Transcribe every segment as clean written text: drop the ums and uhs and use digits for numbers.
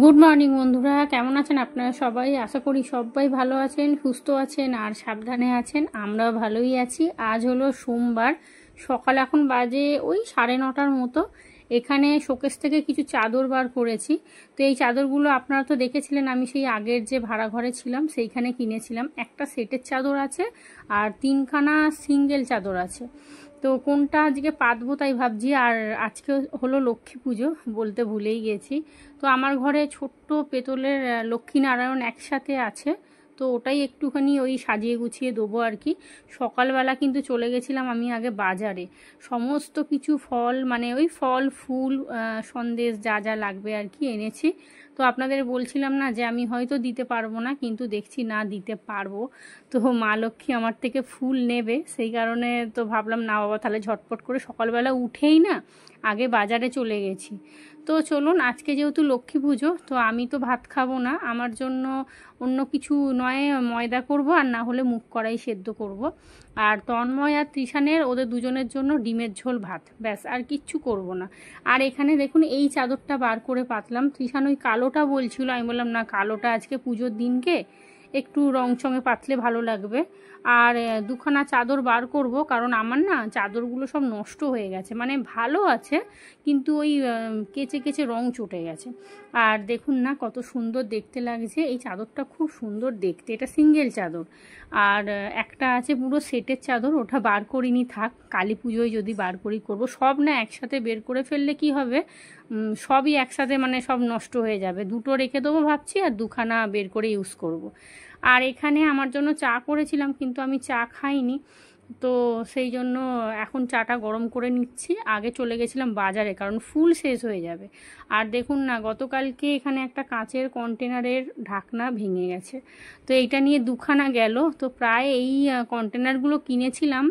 Good morning বন্ধুরা, কেমন আছেন আপনারা সবাই? আশা করি সবাই ভালো আছেন, সুস্থ আছেন আর সাবধানে আছেন। আমরাও ভালোই আছি। আজ হলো সোমবার, সকাল এখন বাজে ওই 9:30 মতো। এখানে শোকেস থেকে কিছু চাদর বার করেছি। তো এই চাদরগুলো আপনারা তো দেখেছিলেন, আমি সেই আগের যে ভাড়া ঘরে ছিলাম সেইখানে কিনেছিলাম। একটা সেটের চাদর আছে আর 3খানা সিঙ্গেল চাদর আছে। তো কোনটা আজকে পাতবো তাই ভাবছি। আর আজকে হলো লক্ষ্মী পুজো, বলতে ভুলেই গেছি। তো আমার ঘরে ছোট্ট পেতলের লক্ষ্মীনারায়ণ একসাথে আছে, তো ওটাই একটুখানি ওই সাজিয়ে গুছিয়ে দেবো আর কি। সকালবেলা কিন্তু চলে গেছিলাম আমি আগে বাজারে, সমস্ত কিছু ফল মানে ওই ফল ফুল সন্দেশ যা যা লাগবে আর কি এনেছি। তো আপনাদের বলছিলাম না যে আমি হয়তো দিতে পারবো না, কিন্তু দেখছি না দিতে পারবো। তো মা লক্ষ্মী আমার থেকে ফুল নেবে, সেই কারণে তো ভাবলাম না বাবা, তাহলে ঝটপট করে সকালবেলা উঠেই না আগে বাজারে চলে গেছি। তো চলুন, আজকে যেহেতু লক্ষ্মী পুজো, তো আমি তো ভাত খাবো না, আমার জন্য অন্য কিছু নয় ময়দা করব, আর না হলে মুগ কড়াই সেদ্ধ করব। আর তন্ময় আর তৃষানের ওদের দুজনের জন্য ডিমের ঝোল ভাত, ব্যাস, আর কিচ্ছু করব না। আর এখানে দেখুন এই চাদরটা বার করে পাতলাম। তৃষান ওই কালোটা বলছিল, আমি বললাম না, কালোটা আজকে পুজোর দিনকে একটু রংচঙে পাতলে ভালো লাগবে। আর দুখানা চাদর বার করব, কারণ আমার না চাদরগুলো সব নষ্ট হয়ে গেছে, মানে ভালো আছে কিন্তু ওই কেচে কেচে রং চটে গেছে। আর দেখুন না কত সুন্দর দেখতে লাগছে, এই চাদরটা খুব সুন্দর দেখতে, এটা সিঙ্গেল চাদর। আর একটা আছে পুরো সেটের চাদর, ওটা বার করিনি, থাক কালী পুজোয় যদি বার করি করব। সব না একসাথে বের করে ফেললে কি হবে, সবই একসাথে মানে সব নষ্ট হয়ে যাবে। দুটো রেখে দেবো ভাবছি, আর দুখানা বের করে ইউজ করব। আর এখানে আমার জন্য চা করেছিলাম, কিন্তু আমি চা খাইনি, তো সেই জন্য এখন চাটা গরম করে নিচ্ছি। আগে চলে গেছিলাম বাজারে, কারণ ফুল শেষ হয়ে যাবে। আর দেখুন না, গতকালকে এখানে একটা কাঁচের কন্টেনারের ঢাকনা ভেঙে গেছে, তো এইটা নিয়ে দুখানা গেল। তো প্রায় এই কন্টেনারগুলো কিনেছিলাম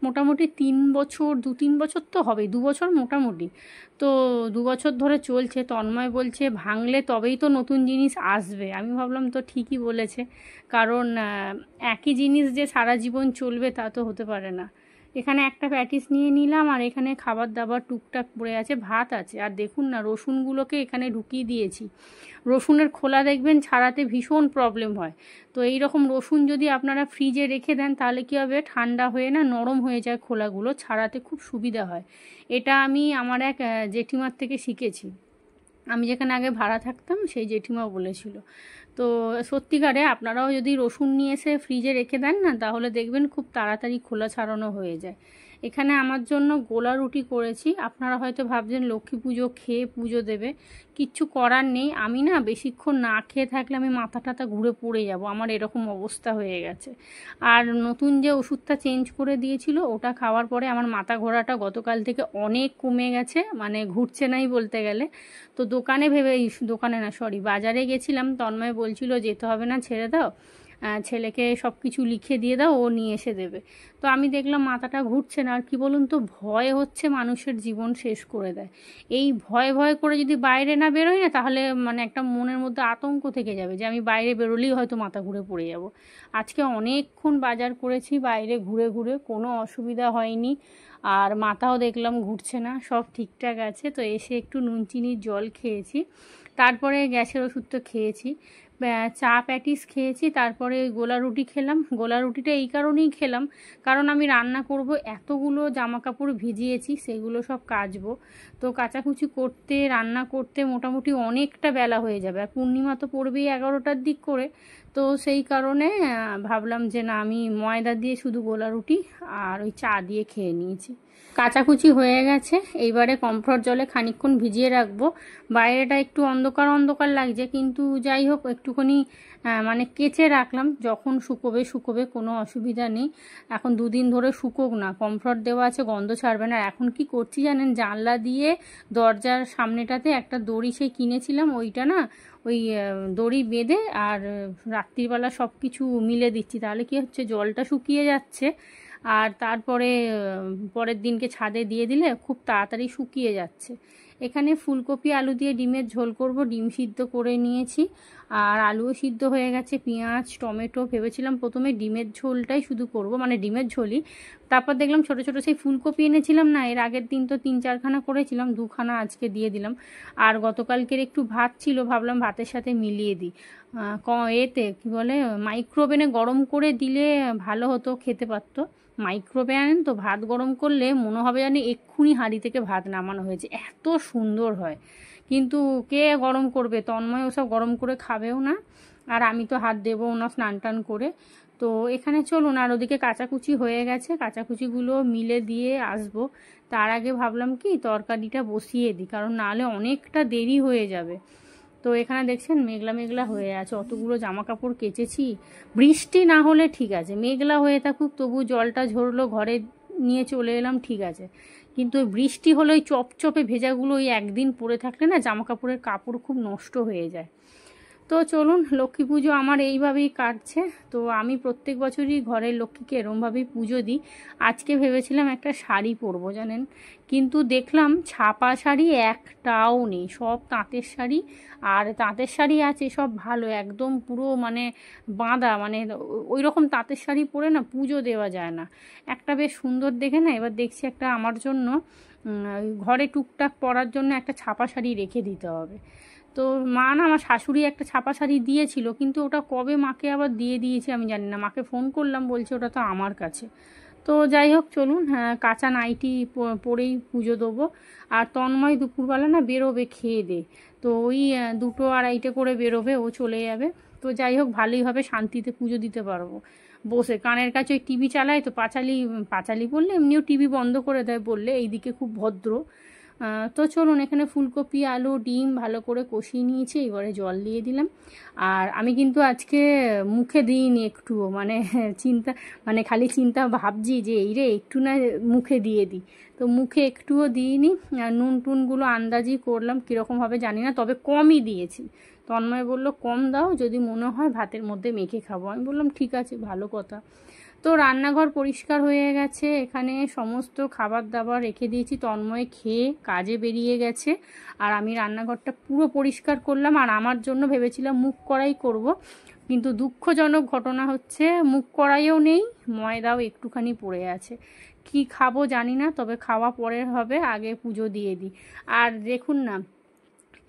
মোটামুটি 3 বছর, 2-3 বছর তো হবে, 2 বছর মোটামুটি। তো 2 বছর ধরে চলছে। তন্ময় বলছে ভাঙলে তবেই তো নতুন জিনিস আসবে। আমি ভাবলাম তো ঠিকই বলেছে, কারণ একই জিনিস যে সারা জীবন চলবে তা তো হতে পারে না। এখানে একটা প্যাটিস নিয়ে নিলাম, আর এখানে খাবার দাবার টুকটাক পড়ে আছে, ভাত আছে। আর দেখুন না, রসুনগুলোকে এখানে ঢুকিয়ে দিয়েছি। রসুনের খোলা দেখবেন ছাড়াতে ভীষণ প্রবলেম হয়। তো এই রকম রসুন যদি আপনারা ফ্রিজে রেখে দেন, তাহলে কী হবে, ঠান্ডা হয়ে না নরম হয়ে যায়, খোলাগুলো ছাড়াতে খুব সুবিধা হয়। এটা আমি আমার এক জেঠিমার থেকে শিখেছি। আমি যেখানে আগে ভাড়া থাকতাম সেই জেঠিমাও বলেছিল। তো সত্যিকারে আপনারাও যদি রসুন নিয়ে এসে ফ্রিজে রেখে দেন না, তাহলে দেখবেন খুব তাড়াতাড়ি খোলা ছাড়ানো হয়ে যায়। এখানে আমার জন্য গোলা রুটি করেছি। আপনারা হয়তো ভাবছেন লক্ষ্মী পুজো খেয়ে পুজো দেবে, কিচ্ছু করার নেই। আমি না বেশিক্ষণ না খেয়ে থাকলে আমি মাথা টাথা ঘুরে পড়ে যাব, আমার এরকম অবস্থা হয়ে গেছে। আর নতুন যে ওষুধটা চেঞ্জ করে দিয়েছিল, ওটা খাওয়ার পরে আমার মাথা ঘোরাটা গতকাল থেকে অনেক কমে গেছে, মানে ঘুরছে নাই বলতে গেলে। তো দোকানে দোকানে না সরি, বাজারে গেছিলাম, তন্ময় বলছিল যেতে হবে না, ছেড়ে দাও, ছেলেকে সব কিছু লিখে দিয়ে দাও, ও নিয়ে এসে দেবে। তো আমি দেখলাম মাথাটা ঘুরছে না। আর কি বলুন তো, ভয় হচ্ছে মানুষের জীবন শেষ করে দেয়। এই ভয় ভয় করে যদি বাইরে না বেরোই না, তাহলে মানে একটা মনের মধ্যে আতঙ্ক থেকে যাবে যে আমি বাইরে বেরোলেই হয়তো মাথা ঘুরে পড়ে যাব। আজকে অনেকক্ষণ বাজার করেছি বাইরে ঘুরে ঘুরে, কোনো অসুবিধা হয়নি। আর মাথাও দেখলাম ঘুরছে না, সব ঠিকঠাক আছে। তো এসে একটু নুন চিনির জল খেয়েছি, তারপরে গ্যাসের ওষুধ তো খেয়েছি, চা প্যাটিস খেয়েছি, তারপরে গোলা রুটি খেলাম। গোলা রুটিটা এই কারণেই খেলাম, কারণ আমি রান্না করব, এতগুলো জামা কাপড় ভিজিয়েছি, সেগুলো সব কাচবো। তো কাচাকুচি করতে রান্না করতে মোটামুটি অনেকটা বেলা হয়ে যাবে, আর পূর্ণিমা তো পড়বেই 11টার দিক করে। তো সেই কারণে ভাবলাম যে না, আমি ময়দা দিয়ে শুধু গোলা রুটি আর ওই চা দিয়ে খেয়ে নিয়েছি। কাচাকুচি হয়ে গেছে, এইবারে কমফোর্ট জলে খানিকক্ষণ ভিজিয়ে রাখবো। বাইরেটা একটু অন্ধকার অন্ধকার লাগছে, কিন্তু যাই হোক একটুখানি মানে কেচে রাখলাম, যখন শুকোবে শুকোবে, কোনো অসুবিধা নেই। এখন 2 দিন ধরে শুকোক না, কমফোর্ট দেওয়া আছে, গন্ধ ছাড়বে না। এখন কি করছি জানেন, জানলা দিয়ে দরজার সামনেটাতে একটা দড়ি সেই কিনেছিলাম, ওইটা না ওই দড়ি বেঁধে আর রাত্রিবেলা সব কিছু মিলে দিচ্ছি, তাহলে কি হচ্ছে, জলটা শুকিয়ে যাচ্ছে। আর তারপরে পরের দিনকে ছাদে দিয়ে দিলে খুব তাড়াতাড়ি শুকিয়ে যাচ্ছে। এখানে ফুলকপি আলু দিয়ে ডিমের ঝোল করব, ডিম সিদ্ধ করে নিয়েছি আর আলুও সিদ্ধ হয়ে গেছে। পেঁয়াজ টমেটো ভেবেছিলাম প্রথমে ডিমের ঝোলটাই শুধু করব, মানে ডিমের ঝোলই। তারপর দেখলাম ছোটো ছোটো সেই ফুলকপি এনেছিলাম না, এর আগের দিন তো 3-4খানা করেছিলাম, 2খানা আজকে দিয়ে দিলাম। আর গতকালকের একটু ভাত ছিল, ভাবলাম ভাতের সাথে মিলিয়ে দিই। এতে কী বলে, মাইক্রোওভেনে গরম করে দিলে ভালো হতো, খেতে পারতো। মাইক্রোওভেন তো ভাত গরম করলে মনে হবে জানি এক্ষুনি হাঁড়ি থেকে ভাত নামানো হয়েছে, এত সুন্দর হয়। কিন্তু কে গরম করবে, তন্ময় ওসব গরম করে খাবেও না, আর আমি তো হাত দেবও না স্নান টান করে। তো এখানে চলুন, আর ওদিকে কাচাকুচি হয়ে গেছে, কাচাকুচিগুলো মিলে দিয়ে আসবো। তার আগে ভাবলাম কি তরকারিটা বসিয়ে দিই, কারণ নাহলে অনেকটা দেরি হয়ে যাবে। তো এখানে দেখছেন মেঘলা মেঘলা হয়ে আছে, অতগুলো জামা কাপড় কেচেছি। বৃষ্টি না হলে ঠিক আছে, মেঘলা হয়ে থাকুক তবু জলটা ঝরলো, ঘরে নিয়ে চলে এলাম, ঠিক আছে। কিন্তু ওই বৃষ্টি হলে ওই চপচপে ভেজাগুলো ওই একদিন পরে থাকলে না জামা কাপড়ের কাপড় খুব নষ্ট হয়ে যায়। তো চলুন, লক্ষ্মী পুজো আমার এইভাবেই কাটছে। তো আমি প্রত্যেক বছরই ঘরের লক্ষ্মীকে এরমভাবেই পুজো দিই। আজকে ভেবেছিলাম একটা শাড়ি পরবো জানেন, কিন্তু দেখলাম ছাপা শাড়ি একটাও নেই, সব তাঁতের শাড়ি। আর তাঁতের শাড়ি আছে সব ভালো, একদম পুরো মানে বাঁধা, মানে ওই রকম তাঁতের শাড়ি পরে না পুজো দেওয়া যায় না। একটা বেশ সুন্দর দেখে না, এবার দেখছি একটা আমার জন্য ঘরে টুকটাক পরার জন্য একটা ছাপা শাড়ি রেখে দিতে হবে। তো মা না, আমার শাশুড়ি একটা ছাপা শাড়ি দিয়েছিল, কিন্তু ওটা কবে মাকে আবার দিয়ে দিয়েছে আমি জানি না। মাকে ফোন করলাম, বলছে ওটা তো আমার কাছে। তো যাই হোক চলুন, হ্যাঁ কাঁচা নাইটি পরেই পুজো দেবো। আর তন্ময় দুপুরবেলা না বেরোবে খেয়ে দে, তো ওই 2-2:30 করে বেরোবে, ও চলে যাবে। তো যাই হোক ভালোই হবে, শান্তিতে পুজো দিতে পারবো বসে। কানের কাছে ওই টিভি চালায় তো, পাঁচালি পাঁচালি বললে এমনিও টিভি বন্ধ করে দেয় বললে, এইদিকে খুব ভদ্র। তো চলুন, এখানে ফুলকপি আলু ডিম ভালো করে কষিয়ে নিয়েছি, এবারে জল দিয়ে দিলাম। আর আমি কিন্তু আজকে মুখে দিইনি একটুও, মানে চিন্তা, মানে খালি চিন্তা ভাবছি যে এই রে একটু না মুখে দিয়ে দিই, তো মুখে একটুও দিইনি। আর নুন টুনগুলো আন্দাজই করলাম, কীরকম হবে জানি না, তবে কমই দিয়েছি। তন্ময় বলল কম দাও, যদি মনে হয় ভাতের মধ্যে মেখে খাবো। আমি বললাম ঠিক আছে, ভালো কথা। তো রান্নাঘর পরিষ্কার হয়ে গেছে, এখানে সমস্ত খাবার দাবার রেখে দিয়েছি, তন্ময় খেয়ে কাজে বেরিয়ে গেছে। আর আমি রান্নাঘরটা পুরো পরিষ্কার করলাম, আর আমার জন্য ভেবেছিলাম মুগ কড়াই করব, কিন্তু দুঃখজনক ঘটনা হচ্ছে মুগ কড়াইও নেই, ময়দাও একটুখানি পড়ে আছে। কি খাবো জানি না, তবে খাওয়া পরে হবে, আগে পুজো দিয়ে দিই। আর দেখুন না,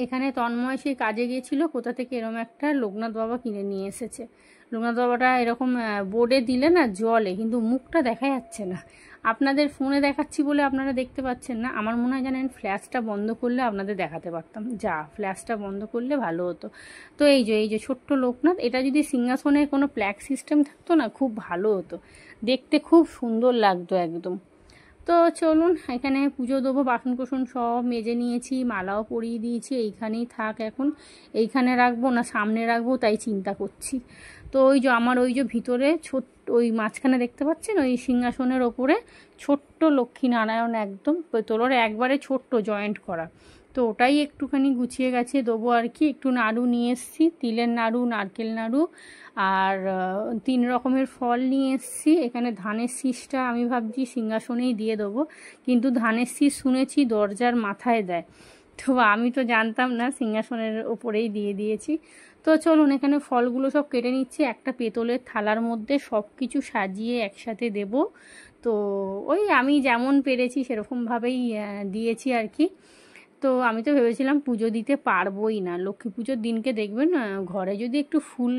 এখানে তন্ময় সেই কাজে গিয়েছিল, কোথা থেকে এরকম একটা লোকনাথ বাবা কিনে নিয়ে এসেছে। লোকনাথ বাবাটা এরকম বোর্ডে দিলে না জলে, কিন্তু মুখটা দেখা যাচ্ছে না। আপনাদের ফোনে দেখাচ্ছি বলে আপনারা দেখতে পাচ্ছেন না, আমার মনে হয় জানেন ফ্ল্যাশটা বন্ধ করলে আপনাদের দেখাতে পারতাম, যা ফ্ল্যাশটা বন্ধ করলে ভালো হতো। তো এই যে ছোট্ট লোকনাথ, এটা যদি সিংহাসনে কোনো প্ল্যাক সিস্টেম থাকতো না খুব ভালো হতো, দেখতে খুব সুন্দর লাগতো একদম। তো চলুন, এখানে পুজো দেবো, বাসন কোসন সব মেজে নিয়েছি, মালাও পরিয়ে দিয়েছি, এইখানেই থাক এখন। এইখানে রাখবো না সামনে রাখবো তাই চিন্তা করছি। তো ওই যে আমার ওই যে ভিতরে ছোট্ট ওই মাঝখানে দেখতে পাচ্ছেন ওই সিংহাসনের ওপরে ছোট্ট লক্ষ্মীনারায়ণ, একদম পেতলের একবারে ছোট্ট জয়েন্ট করা, তো ওটাই একটুখানি গুছিয়ে গেছে দেবো আর কি। একটু নাড়ু নিয়ে এসেছি, তিলের নাড়ু, নারকেল নাড়ু, আর 3 রকমের ফল নিয়ে এসেছি। এখানে ধানের শীষটা আমি ভাবছি সিংহাসনেই দিয়ে দেবো, কিন্তু ধানের শীষ শুনেছি দরজার মাথায় দেয়, তো আমি তো জানতাম না, সিংহাসনের ওপরেই দিয়ে দিয়েছি। তো চলুন, এখানে ফলগুলো সব কেটে নিচ্ছি, একটা পেতলের থালার মধ্যে সব কিছু সাজিয়ে একসাথে দেব। তো ওই আমি যেমন পেরেছি সেরকমভাবেই দিয়েছি আর কি। তো আমি তো ভেবেছিলাম পুজো দিতে পারবোই না, লক্ষ্মী পুজোর দিনকে দেখবেন ঘরে যদি একটু ফুল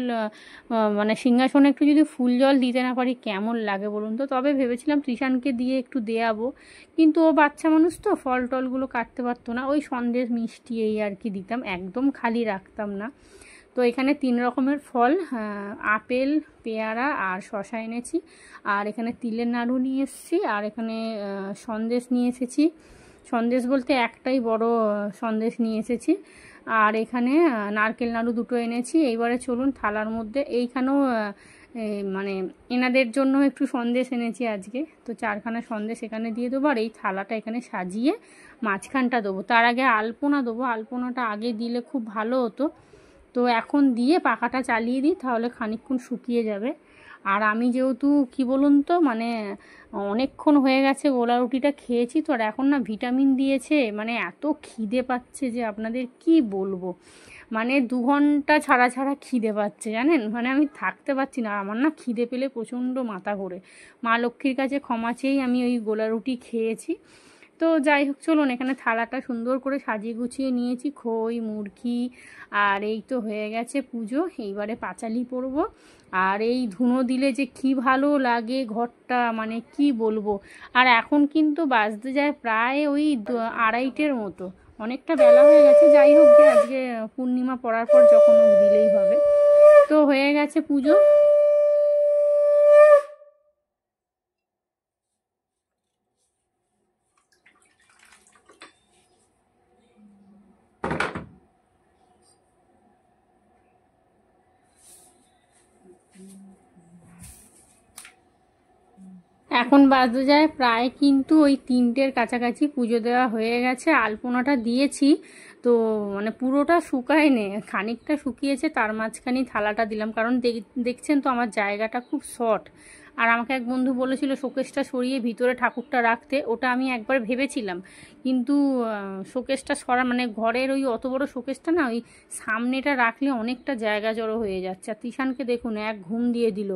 মানে সিংহাসনে একটু যদি ফুল জল দিতে না পারি কেমন লাগে বলুন তো। তবে ভেবেছিলাম তৃষানকে দিয়ে একটু দেয়াবো, কিন্তু ও বাচ্চা মানুষ তো ফল টলগুলো কাটতে পারতো না, ওই সন্দেশ মিষ্টি এই আর কি দিতাম, একদম খালি রাখতাম না। তো এখানে 3 রকমের ফল, আপেল, পেয়ারা আর শসা এনেছি, আর এখানে তিলের নাড়ু নিয়ে এসেছি, আর এখানে সন্দেশ নিয়ে এসেছি। সন্দেশ বলতে একটাই বড় সন্দেশ নিয়ে এসেছি, আর এখানে নারকেল নাড়ু 2টো এনেছি। এইবারে চলুন থালার মধ্যে, এইখানেও মানে এনাদের জন্য একটু সন্দেশ এনেছি আজকে, তো 4খানা সন্দেশ এখানে দিয়ে দেবো, আর এই থালাটা এখানে সাজিয়ে মাঝখানটা দেবো। তার আগে আলপনা দেবো, আলপনাটা আগে দিলে খুব ভালো হতো, তো এখন দিয়ে পাখাটা চালিয়ে দিই, তাহলে খানিকক্ষণ শুকিয়ে যাবে। আর আমি যেহেতু কি বলুন তো মানে অনেকক্ষণ হয়ে গেছে গোলা রুটিটা খেয়েছি, তো আর এখন না ভিটামিন দিয়েছে, মানে এত খিদে পাচ্ছে যে আপনাদের কি বলবো। মানে 2 ঘন্টা ছাড়া ছাড়া খিদে পাচ্ছে জানেন, মানে আমি থাকতে পারছি না। আমার না খিদে পেলে প্রচণ্ড মাথা ঘোরে। মা লক্ষ্মীর কাছে ক্ষমা চেয়েই আমি ওই গোলা রুটি খেয়েছি। তো যাই হোক চলুন, এখানে থালাটা সুন্দর করে সাজিয়ে গুছিয়ে নিয়েছি, খই মুরগি, আর এই তো হয়ে গেছে পুজো। এইবারে পাঁচালি পরবো। আর এই ধুনো দিলে যে কি ভালো লাগে ঘরটা, মানে কি বলবো। আর এখন কিন্তু বাজতে যায় প্রায় ওই 2:30-এর মতো, অনেকটা বেলা হয়ে গেছে। যাই হোক, যে আজকে পূর্ণিমা পড়ার পর যখন দিলেই হবে। তো হয়ে গেছে পুজো। এখন বাজতে যায় প্রায় কিন্তু ওই 3টের কাছাকাছি। পুজো দেওয়া হয়ে গেছে, আলপনাটা দিয়েছি। তো মানে পুরোটা শুকায়নি, খানিকটা শুকিয়েছে, তার মাঝখানে থালাটা দিলাম। কারণ দেখছেন তো আমার জায়গাটা খুব শর্ট। আর আমাকে এক বন্ধু বলেছিল শোকেসটা সরিয়ে ভিতরে ঠাকুরটা রাখতে, ওটা আমি একবার ভেবেছিলাম, কিন্তু শোকেসটা মানে ঘরের ওই অত বড় শোকেসটা না, ওই সামনেটা রাখলে অনেকটা জায়গা জড়ো হয়ে যাচ্ছে। আর তিশানকে দেখুন এক ঘুম দিয়ে দিল।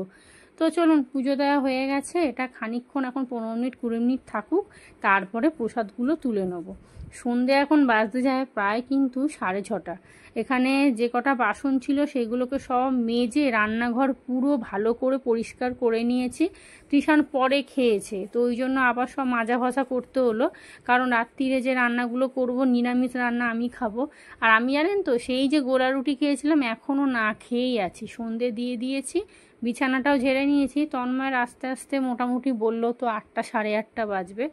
তো চলুন, পুজো দেওয়া হয়ে গেছে, এটা খানিকক্ষণ এখন 15 মিনিট 20 মিনিট থাকুক, তারপরে প্রসাদগুলো তুলে নেব। সন্ধে এখন বাজতে যায় প্রায় কিন্তু 6:30। এখানে যে কটা বাসন ছিল সেগুলোকে সব মেজে রান্নাঘর পুরো ভালো করে পরিষ্কার করে নিয়েছি। তিশান পরে খেয়েছে, তো ওই জন্য আবার সব মাজা ঘষা করতে হলো। কারণ রাত্রিরে যে রান্নাগুলো করব নিরামিষ রান্না, আমি খাবো। আর আমি জানেন তো সেই যে গোলা রুটি খেয়েছিলাম এখনও না খেয়েই আছি, সন্ধে দিয়ে দিয়েছি, বিছানাটাও ঝেড়ে নিয়েছি। তন্ময়ের আস্তে আস্তে মোটামুটি বললো তো 8টা 8:30 বাজবে।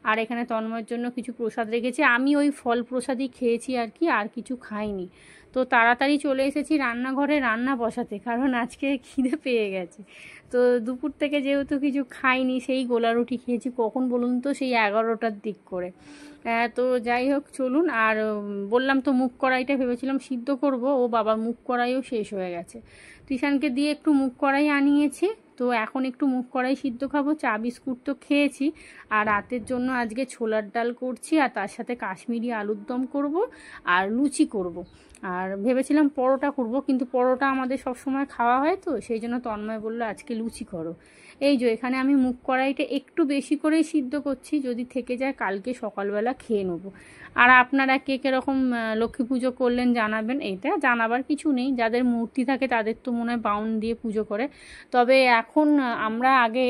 আর এখানে তন্ময়ের জন্য কিছু প্রসাদ রেখেছি, আমি ওই ফল প্রসাদই খেয়েছি আর কি, আর কিছু খাইনি। তো তাড়াতাড়ি চলে এসেছি রান্নাঘরে রান্না বসাতে, কারণ আজকে খিদে পেয়ে গেছে। তো দুপুর থেকে যেহেতু কিছু খাইনি, সেই গোলা রুটি খেয়েছি কখন বলুন তো, সেই 11টার দিক করে। তো যাই হোক চলুন। আর বললাম তো মুগ কড়াইটা ভেবেছিলাম সিদ্ধ করব, ও বাবা মুগ কড়াইও শেষ হয়ে গেছে। তিশানকে দিয়ে একটু মুগ কড়াই আনিয়েছি, তো এখন একটু মুগ কড়াই সিদ্ধ খাবো। চা বিস্কুট তো খেয়েছি। আর রাতের জন্য আজকে ছোলার ডাল করছি, আর তার সাথে কাশ্মীরি আলুর দম করব, আর লুচি করব। আর ভেবেছিলাম পরোটা করব, কিন্তু পরোটা আমাদের সব সময় খাওয়া হয়, তো সেই জন্য তন্ময় বললো আজকে লুচি করো। এই যে এখানে আমি মুগ কড়াইটা একটু বেশি করেই সিদ্ধ করছি, যদি থেকে যায় কালকে সকালবেলা খেয়ে নেবো। আর আপনারা কে কীরকম লক্ষ্মী পুজো করলেন জানাবেন। এটা জানাবার কিছু নেই, যাদের মূর্তি থাকে তাদের তো মনে হয় বাউন দিয়ে পুজো করে। তবে এখন আমরা আগে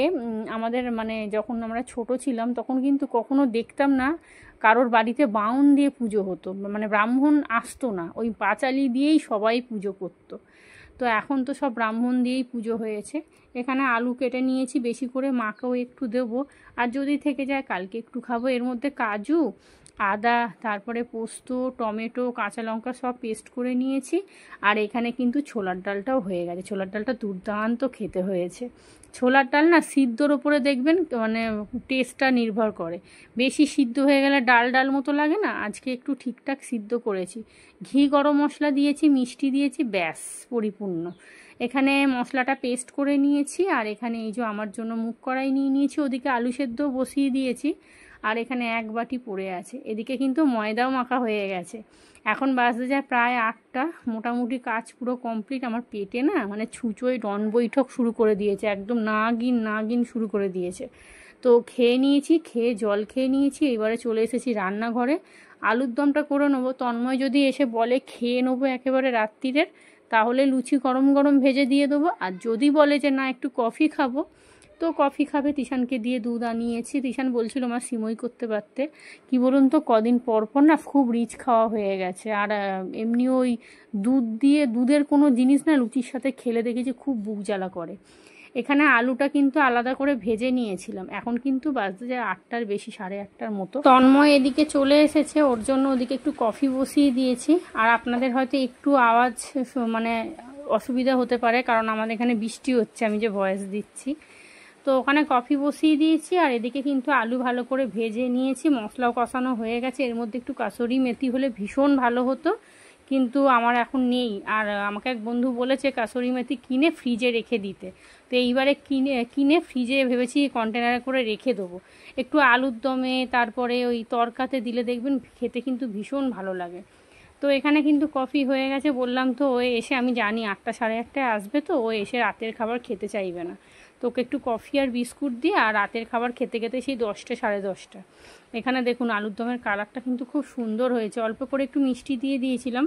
আমাদের মানে যখন আমরা ছোট ছিলাম তখন কিন্তু কখনো দেখতাম না কারোর বাড়িতে বাউন দিয়ে পুজো হতো, মানে ব্রাহ্মণ আসতো না, ওই পাঁচালি দিয়েই সবাই পুজো করতো। তো এখন তো সব ব্রাহ্মণ দিয়েই পুজো হয়েছে। এখানে আলু কেটে নিয়েছি বেশি করে, মাকেও একটু দেবো, আর যদি থেকে যায় কালকে একটু খাবো। এর মধ্যে কাজু, আদা, তারপরে পোস্ত, টমেটো, কাঁচা লঙ্কা সব পেস্ট করে নিয়েছি। আর এখানে কিন্তু ছোলার ডালটাও হয়ে গেছে। ছোলার ডালটা দুর্দান্ত খেতে হয়েছে। ছোলার ডাল না সিদ্ধর ওপরে দেখবেন মানে টেস্টটা নির্ভর করে, বেশি সিদ্ধ হয়ে গেলে ডাল ডাল মতো লাগে না। আজকে একটু ঠিকঠাক সিদ্ধ করেছি, ঘি গরম মশলা দিয়েছি, মিষ্টি দিয়েছি, ব্যাস পরিপূর্ণ। এখানে মশলাটা পেস্ট করে নিয়েছি। আর এখানে এই যে আমার জন্য মুগ কড়াই নিয়ে নিয়েছি, ওদিকে আলু সেদ্ধ বসিয়ে দিয়েছি। আর এখানে 1 বাটি পড়ে আছে, এদিকে কিন্তু ময়দাও মাখা হয়ে গেছে। এখন বাজতে যায় প্রায় 8টা, মোটামুটি কাজ পুরো কমপ্লিট। আমার পেটে না মানে ছুঁচোয় রণ বৈঠক শুরু করে দিয়েছে, একদম নাগিন শুরু করে দিয়েছে। তো খেয়ে নিয়েছি, খেয়ে জল খেয়ে নিয়েছি, এবারে চলে এসেছি রান্নাঘরে। আলুর দমটা করে নেবো। তন্ময় যদি এসে বলে খেয়ে নেবো একেবারে রাত্রিরের, তাহলে লুচি গরম গরম ভেজে দিয়ে দেবো। আর যদি বলে যে না একটু কফি খাবো, তো কফি খাবে। তিশানকে দিয়ে দুধ আনিয়েছি, তিশান বলছিল আমার সিমই করতে পারতে। কি বলুন তো কদিন পর পর না খুব রিচ খাওয়া হয়ে গেছে। আর এমনি ওই দুধের কোনো জিনিস না লুচির সাথে খেলে দেখেছি খুব বুক জ্বালা করে। এখানে আলুটা কিন্তু আলাদা করে ভেজে নিয়েছিলাম। এখন কিন্তু বাজতে যায় 8টার বেশি, 8:30টার মতো। তন্ময় এদিকে চলে এসেছে, ওর জন্য ওদিকে একটু কফি বসিয়ে দিয়েছি। আর আপনাদের হয়তো একটু আওয়াজ মানে অসুবিধা হতে পারে, কারণ আমাদের এখানে বৃষ্টি হচ্ছে, আমি যে ভয়েস দিচ্ছি। তো ওখানে কফি বসিয়ে দিয়েছি। আর এদিকে কিন্তু আলু ভালো করে ভেজে নিয়েছি, মশলাও কষানো হয়ে গেছে। এর মধ্যে একটু কাসুরি মেথি হলে ভীষণ ভালো হতো, কিন্তু আমার এখন নেই। আর আমাকে এক বন্ধু বলেছে কাসুরি মেথি কিনে ফ্রিজে রেখে দিতে, তো এইবারে কিনে ফ্রিজে ভেবেছি কন্টেনারে করে রেখে দেবো। একটু আলুর দমে তারপরে ওই তরকাতে দিলে দেখবেন খেতে কিন্তু ভীষণ ভালো লাগে। তো এখানে কিন্তু কফি হয়ে গেছে, বললাম তো ও এসে, আমি জানি 8টা সাড়ে 8টায় আসবে, তো ও এসে রাতের খাবার খেতে চাইবে না। তো ওকে একটু কফি আর বিস্কুট দিয়ে আর রাতের খাবার খেতে খেতে সেই 10টা সাড়ে 10টা। এখানে দেখুন আলুর দমের কালারটা কিন্তু খুব সুন্দর হয়েছে, অল্প করে একটু মিষ্টি দিয়ে দিয়েছিলাম।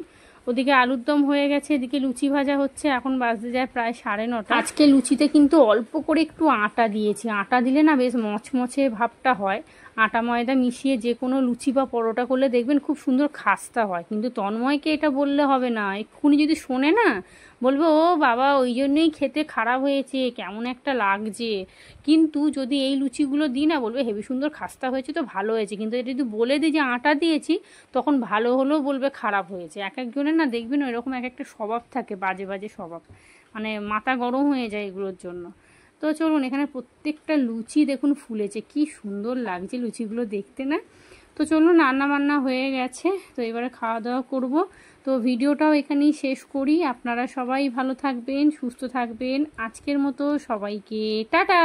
ওদিকে আলুর দম হয়ে গেছে, এদিকে লুচি ভাজা হচ্ছে, এখন বাজতে যায় প্রায় 9:30। আজকে লুচিতে কিন্তু অল্প করে একটু আটা দিয়েছি, আটা দিলে না বেশ মচমচে ভাবটা হয়। আটা ময়দা মিশিয়ে যে কোনো লুচি বা পরোটা করলে দেখবেন খুব সুন্দর খাস্তা হয়। কিন্তু তন্ময়কে এটা বললে হবে না, এক্ষুনি যদি শোনে না বলবে ও বাবা ওই জন্যই খেতে খারাপ হয়েছে, কেমন একটা লাগছে। কিন্তু যদি এই লুচিগুলো দিই না, বলবে হেবি সুন্দর খাস্তা হয়েছে, তো ভালো হয়েছে। কিন্তু এটা যদি বলে দিই যে আটা দিয়েছি, তখন ভালো হলেও বলবে খারাপ হয়েছে। এক একজনের না দেখবেন ওইরকম এক একটা স্বভাব থাকে, বাজে বাজে স্বভাব, মানে মাথা গরম হয়ে যায় এগুলোর জন্য। তো চলুন, এখানে প্রত্যেকটা লুচি দেখুন ফুলেছে, কি সুন্দর লাগছে লুচিগুলো দেখতে না। তো চলুন, রান্না বান্না হয়ে গেছে, তো এবারে খাওয়া দাওয়া করব। তো ভিডিওটাও এখানেই শেষ করি। আপনারা সবাই ভালো থাকবেন, সুস্থ থাকবেন। আজকের মতো সবাইকে টাটা।